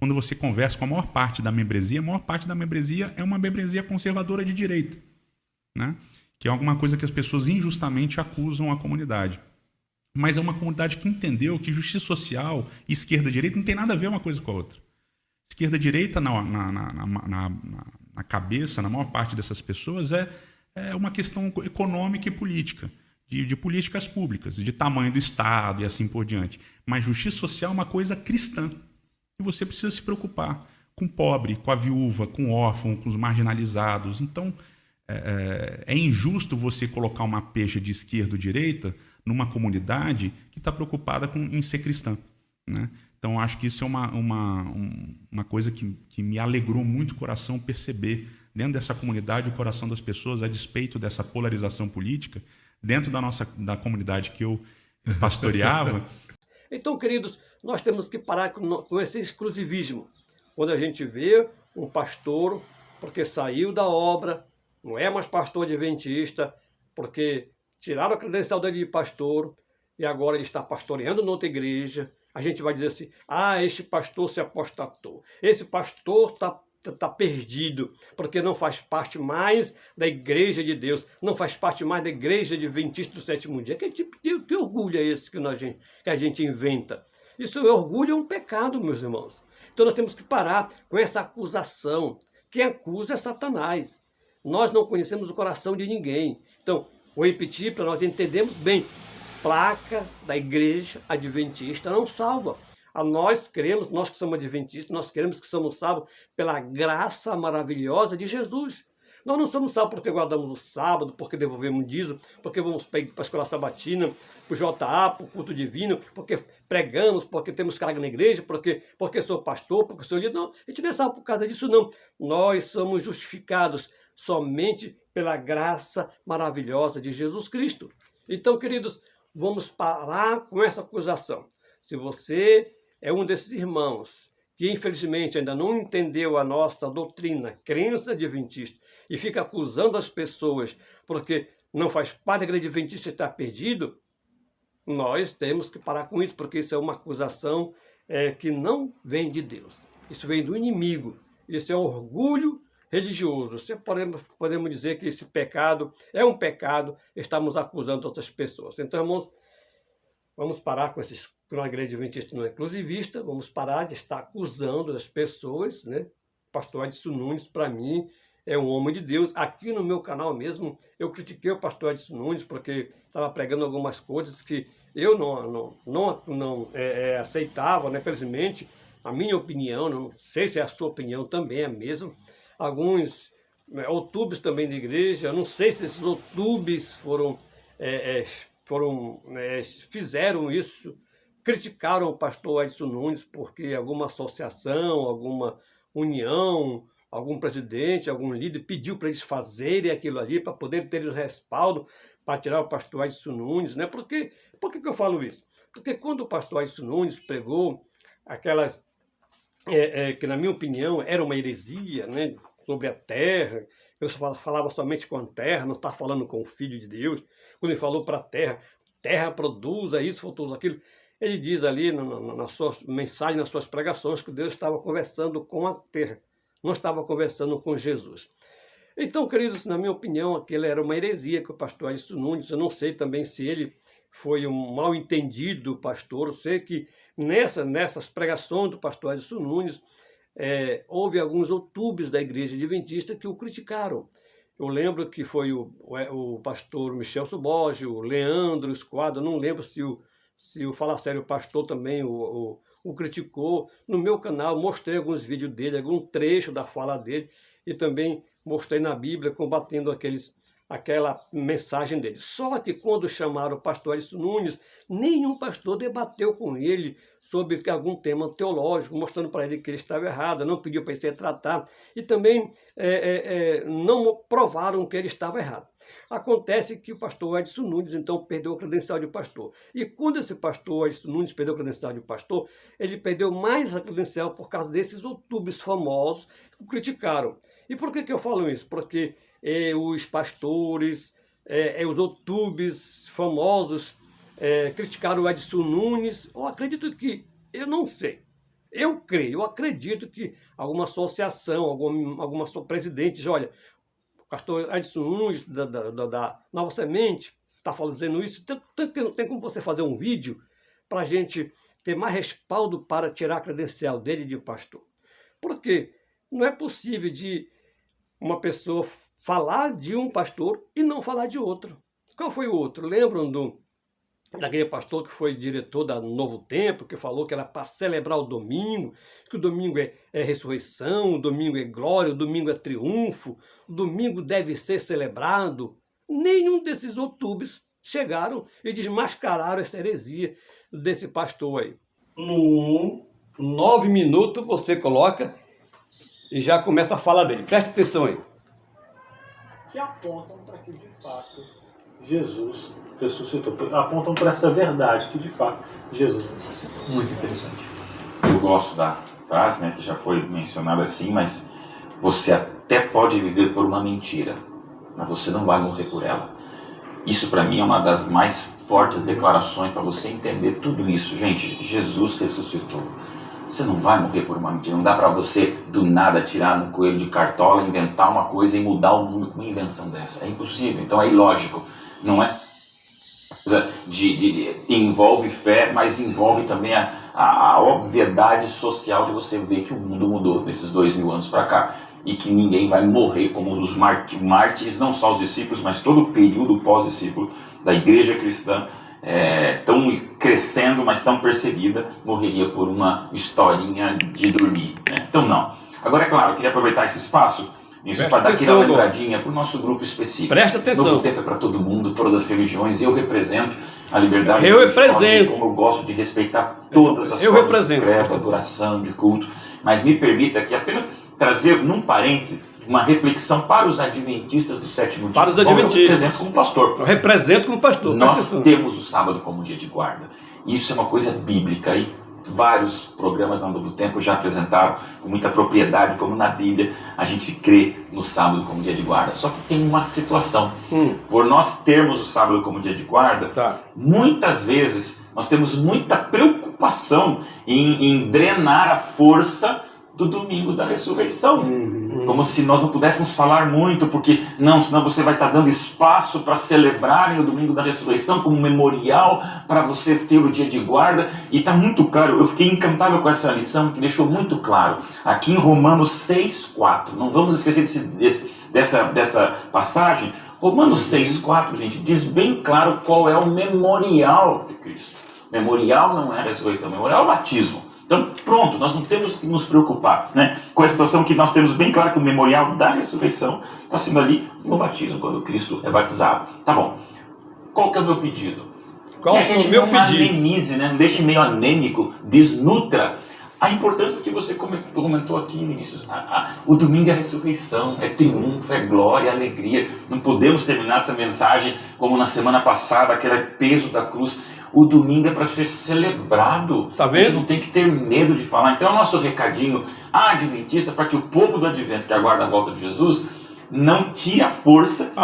quando você conversa com a maior parte da membresia é uma membresia conservadora de direita, né? Que é alguma coisa que as pessoas injustamente acusam a comunidade. Mas é uma comunidade que entendeu que justiça social e esquerda-direita não tem nada a ver uma coisa com a outra. Esquerda-direita, na cabeça, na maior parte dessas pessoas, é uma questão econômica e política, de políticas públicas, de tamanho do Estado e assim por diante. Mas justiça social é uma coisa cristã. E você precisa se preocupar com o pobre, com a viúva, com o órfão, com os marginalizados. Então, é injusto você colocar uma pecha de esquerda ou direita numa comunidade que está preocupada em ser cristã, né? Então, acho que isso é uma coisa que me alegrou muito o coração perceber dentro dessa comunidade, o coração das pessoas, a despeito dessa polarização política, dentro da comunidade que eu pastoreava. Então, queridos, nós temos que parar com esse exclusivismo. Quando a gente vê um pastor, porque saiu da obra, não é mais pastor adventista, porque tiraram a credencial dele de pastor e agora ele está pastoreando noutra igreja, a gente vai dizer assim, este pastor se apostatou, esse pastor está perdido, porque não faz parte mais da igreja de Deus, não faz parte mais da igreja adventista do sétimo dia. Que orgulho é esse que a gente inventa? Isso é orgulho, é um pecado, meus irmãos. Então nós temos que parar com essa acusação. Quem acusa é Satanás. Nós não conhecemos o coração de ninguém. Então, vou repetir para nós entendermos bem. Placa da igreja adventista não salva. Nós cremos, nós que somos adventistas, nós queremos que somos salvos pela graça maravilhosa de Jesus. Nós não somos salvos porque guardamos o sábado, porque devolvemos dízimo, porque vamos para a escola sabatina, para o JA, para o culto divino, porque pregamos, porque temos carga na igreja, porque sou pastor, porque sou líder. Não, a gente não é salvo por causa disso, não. Nós somos justificados somente pela graça maravilhosa de Jesus Cristo. Então, queridos, vamos parar com essa acusação. Se você é um desses irmãos que infelizmente ainda não entendeu a nossa doutrina, crença adventista, e fica acusando as pessoas porque não faz parte da igreja adventista e está perdido, nós temos que parar com isso, porque isso é uma acusação que não vem de Deus. Isso vem do inimigo. Isso é um orgulho religioso. Podemos dizer que esse pecado é um pecado, estamos acusando outras pessoas. Então, irmãos, vamos parar com a igreja adventista não é inclusivista, vamos parar de estar acusando as pessoas, né? O pastor Edson Nunes, para mim, é um homem de Deus. Aqui no meu canal mesmo, eu critiquei o pastor Edson Nunes porque estava pregando algumas coisas que eu não aceitava, né? Felizmente, a minha opinião, não sei se é a sua opinião também é a mesma. Alguns outubes também da igreja, eu não sei se esses outubes fizeram isso, criticaram o pastor Edson Nunes porque alguma associação, alguma união, algum presidente, algum líder pediu para eles fazerem aquilo ali, para poder ter o respaldo para tirar o pastor Edson Nunes, né? Por que eu falo isso? Porque quando o pastor Edson Nunes pregou aquelas, que na minha opinião era uma heresia, né? Sobre a terra, ele falava somente com a terra, não está falando com o Filho de Deus. Quando ele falou para a terra produza isso, produza aquilo. Ele diz ali na sua mensagem, nas suas pregações, que Deus estava conversando com a terra, não estava conversando com Jesus. Então, queridos, na minha opinião, aquilo era uma heresia que o pastor Edson Nunes, eu não sei também se ele foi um mal entendido pastor, eu sei que nessas pregações do pastor Edson Nunes, houve alguns outubes da igreja adventista que o criticaram. Eu lembro que foi o pastor Michel Suboge, o Leandro Esquadro, não lembro se o Fala Sério Pastor também o criticou. No meu canal mostrei alguns vídeos dele, algum trecho da fala dele, e também mostrei na Bíblia combatendo aquela mensagem dele. Só que quando chamaram o pastor Edson Nunes, nenhum pastor debateu com ele sobre algum tema teológico, mostrando para ele que ele estava errado, não pediu para ele se retratar, e também não provaram que ele estava errado. Acontece que o pastor Edson Nunes, então, perdeu a credencial de pastor. E quando esse pastor Edson Nunes perdeu a credencial de pastor, ele perdeu mais a credencial por causa desses outubes famosos que o criticaram. E por que eu falo isso? Porque os pastores, os outubes famosos criticaram o Edson Nunes. Eu acredito que, eu não sei, Eu creio, eu acredito que alguma associação, alguma presidente diz, olha, o pastor Edson Nunes, da Nova Semente, está fazendo isso, tem como você fazer um vídeo para a gente ter mais respaldo para tirar a credencial dele de pastor. Porque não é possível de uma pessoa falar de um pastor e não falar de outro. Qual foi o outro? Lembram daquele pastor que foi diretor da Novo Tempo, que falou que era para celebrar o domingo, que o domingo é ressurreição, o domingo é glória, o domingo é triunfo, o domingo deve ser celebrado. Nenhum desses youtubers chegaram e desmascararam essa heresia desse pastor aí. No 9 minutos você coloca e já começa a falar dele. Preste atenção aí. Que apontam para que, de fato, Jesus ressuscitou. Apontam para essa verdade, que, de fato, Jesus ressuscitou. Muito interessante. Eu gosto da frase, né, que já foi mencionada assim, mas você até pode viver por uma mentira, mas você não vai morrer por ela. Isso, para mim, é uma das mais fortes declarações para você entender tudo isso. Gente, Jesus ressuscitou. Você não vai morrer por uma mentira. Não dá para você, do nada, tirar um coelho de cartola, inventar uma coisa e mudar o mundo com uma invenção dessa. É impossível. Então é ilógico. Não é envolve fé, mas envolve também a obviedade social de você ver que o mundo mudou nesses 2000 anos para cá. E que ninguém vai morrer como os mártires, não só os discípulos, mas todo o período pós-discípulo da igreja cristã, tão crescendo, mas tão perseguida, morreria por uma historinha de dormir, né? Então não. Agora, é claro, eu queria aproveitar esse espaço para dar aquela lembradinha para o nosso grupo específico. Presta atenção. Novo Tempo é para todo mundo, todas as religiões. Eu represento a liberdade religiosa, como eu gosto de respeitar todas as formas de credo, adoração, de culto. Mas me permita aqui apenas trazer, num parêntese, uma reflexão para os adventistas do sétimo dia. Para os adventistas. Eu represento como pastor. Eu represento como pastor. Nós temos o sábado como dia de guarda. Isso é uma coisa bíblica e vários programas no Novo Tempo já apresentaram com muita propriedade, como na Bíblia, a gente crê no sábado como dia de guarda. Só que tem uma situação. Por nós termos o sábado como dia de guarda, muitas vezes nós temos muita preocupação em drenar a força do domingo da ressurreição. Como se nós não pudéssemos falar muito, porque não, senão você vai estar dando espaço para celebrarem o domingo da ressurreição como memorial para você ter o dia de guarda. E está muito claro, eu fiquei encantado com essa lição que deixou muito claro aqui em Romanos 6,4. Não vamos esquecer dessa passagem. Romanos 6,4, gente, diz bem claro qual é o memorial de Cristo. Memorial não é a ressurreição, memorial é o batismo. Então, pronto, nós não temos que nos preocupar, né, com a situação que nós temos bem claro que o memorial da ressurreição está sendo ali no batismo, quando Cristo é batizado. Tá bom. Qual que é o meu pedido? Qual que a gente é o meu não pedido? anemize, né, não deixe meio anêmico, desnutra a importância que você comentou aqui, Vinícius. O domingo é a ressurreição, é triunfo, é glória, é alegria. Não podemos terminar essa mensagem como na semana passada, aquele peso da cruz. O domingo é para ser celebrado. Tá vendo? A gente não tem que ter medo de falar. Então, é o nosso recadinho adventista para que o povo do advento que aguarda a volta de Jesus não tire a força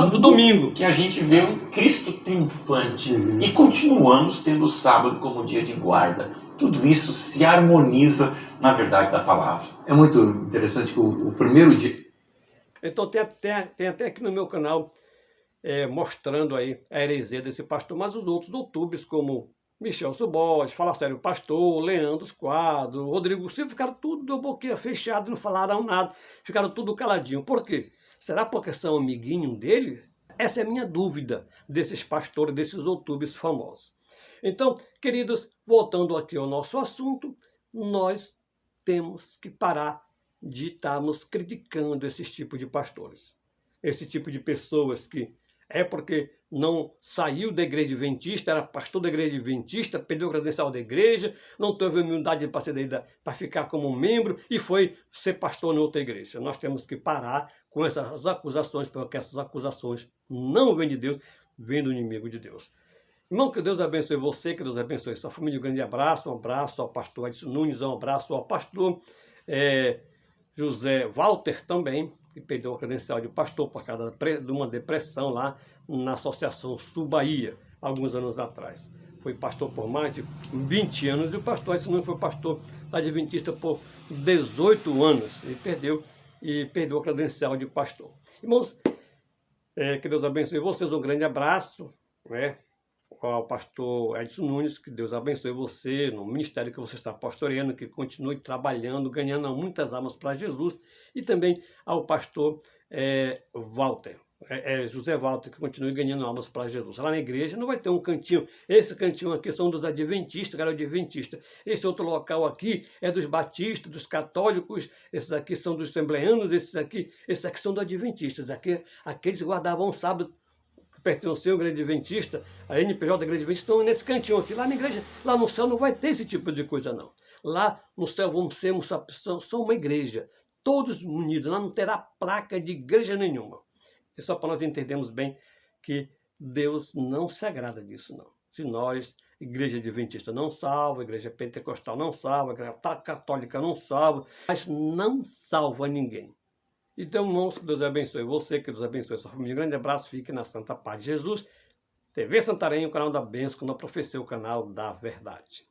do domingo. Que a gente vê um Cristo triunfante. E continuamos tendo o sábado como dia de guarda. Tudo isso se harmoniza na verdade da palavra. É muito interessante que o primeiro dia... Então tem até aqui no meu canal mostrando aí a heresia desse pastor, mas os outros youtubers como Michel Subode, Fala Sério Pastor, Leandro Quadro, Rodrigo Silva, ficaram tudo de boquinha fechada, não falaram nada, ficaram tudo caladinho. Por quê? Será porque são amiguinho dele? Essa é a minha dúvida desses pastores, desses youtubers famosos. Então, queridos, voltando aqui ao nosso assunto, nós temos que parar de estarmos criticando esses tipos de pastores. Esse tipo de pessoas que porque não saiu da igreja adventista, era pastor da igreja adventista, perdeu o credencial da igreja, não teve humildade para ficar como membro e foi ser pastor em outra igreja. Nós temos que parar com essas acusações, porque essas acusações não vêm de Deus, vêm do inimigo de Deus. Irmão, que Deus abençoe você, que Deus abençoe sua família. Um grande abraço, um abraço ao pastor Edson Nunes, um abraço ao pastor José Walter também, que perdeu a credencial de pastor por causa de uma depressão lá na Associação Sul Bahia, alguns anos atrás. Foi pastor por mais de 20 anos e o pastor Edson Nunes foi pastor adventista por 18 anos e perdeu a credencial de pastor. Irmãos, que Deus abençoe vocês, um grande abraço, né? Ao pastor Edson Nunes, que Deus abençoe você no ministério que você está pastoreando, que continue trabalhando, ganhando muitas almas para Jesus, e também ao pastor Walter, José Walter, que continue ganhando almas para Jesus. Lá na igreja não vai ter um cantinho, esse cantinho aqui são dos adventistas, cara, adventista. Esse outro local aqui é dos batistas, dos católicos, esses aqui são dos assembleanos, esses aqui são dos adventistas, aqueles que guardavam o sábado, pertenceu à igreja adventista, a NPJ da igreja adventista, estão nesse cantinho aqui. Lá na igreja, lá no céu não vai ter esse tipo de coisa, não. Lá no céu vamos ser só uma igreja, todos unidos, lá não terá placa de igreja nenhuma. É só para nós entendermos bem que Deus não se agrada disso, não. Se nós, igreja adventista não salva, igreja pentecostal não salva, igreja católica não salva, mas não salva ninguém. Então, irmãos, que Deus abençoe você, que Deus abençoe a sua família. Um grande abraço, fique na santa paz de Jesus. TV Santarém, o canal da bênção, quando eu professei o canal da verdade.